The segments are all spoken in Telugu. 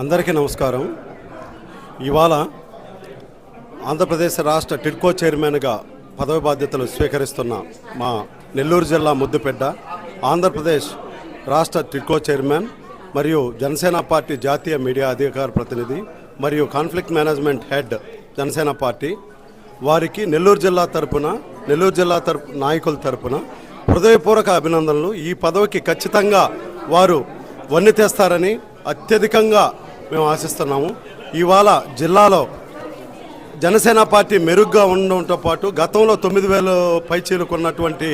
అందరికీ నమస్కారం. ఇవాళ ఆంధ్రప్రదేశ్ రాష్ట్ర టిడ్కో చైర్మన్గా పదవి బాధ్యతలు స్వీకరిస్తున్న మా నెల్లూరు జిల్లా ముద్దుపెడ్డ ఆంధ్రప్రదేశ్ రాష్ట్ర టిడ్కో చైర్మన్ మరియు జనసేన పార్టీ జాతీయ మీడియా అధికార ప్రతినిధి మరియు conflict management head Janasena party వారికి నెల్లూరు జిల్లా నాయకుల తరపున హృదయపూర్వక అభినందనలు. ఈ పదవికి ఖచ్చితంగా వారు వన్నె తెస్తారని అత్యధికంగా మేము ఆశిస్తున్నాము. ఇవాళ జిల్లాలో జనసేన పార్టీ మెరుగ్గా ఉండడంతో పాటు గతంలో 9,000 పైచీలుకున్నటువంటి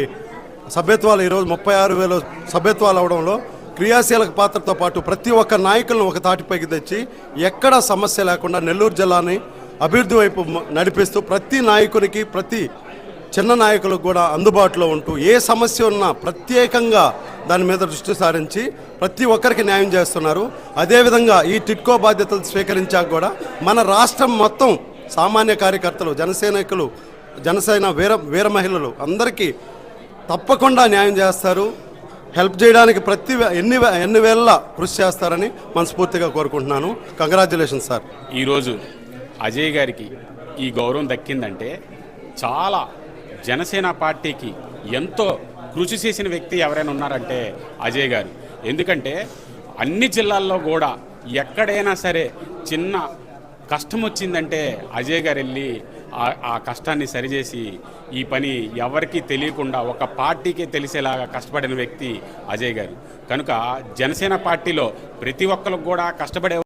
సభ్యత్వాలు ఈరోజు 36,000 సభ్యత్వాలు అవడంలో క్రియాశీలక పాత్రతో పాటు ప్రతి ఒక్క నాయకులను ఒక తాటిపైకి తెచ్చి ఎక్కడా సమస్య లేకుండా నెల్లూరు జిల్లాని అభివృద్ధి వైపు నడిపిస్తూ ప్రతి నాయకునికి ప్రతి చిన్న నాయకులకు కూడా అందుబాటులో ఉంటూ ఏ సమస్య ఉన్నా ప్రత్యేకంగా దాని మీద దృష్టి సారించి ప్రతి ఒక్కరికి న్యాయం చేస్తున్నారు. అదేవిధంగా ఈ టిడ్కో బాధ్యతలు స్వీకరించాక కూడా మన రాష్ట్రం మొత్తం సామాన్య కార్యకర్తలు, జనసేన వీర మహిళలు అందరికీ తప్పకుండా న్యాయం చేస్తారు. హెల్ప్ చేయడానికి ఎన్ని వేళ కృషి చేస్తారని మనస్ఫూర్తిగా కోరుకుంటున్నాను. Congratulations sir. ఈరోజు అజయ్ గారికి ఈ గౌరవం దక్కిందంటే చాలా జనసేన పార్టీకి ఎంతో కృషి చేసిన వ్యక్తి ఎవరైనా ఉన్నారంటే అజయ్ గారు. ఎందుకంటే అన్ని జిల్లాల్లో కూడా ఎక్కడైనా సరే చిన్న కష్టం వచ్చిందంటే అజయ్ గారు వెళ్ళి ఆ కష్టాన్ని సరిచేసి ఈ పని ఎవరికీ తెలియకుండా ఒక పార్టీకే తెలిసేలాగా కష్టపడిన వ్యక్తి అజయ్ గారు. కనుక జనసేన పార్టీలో ప్రతి ఒక్కరికి కూడా కష్టపడే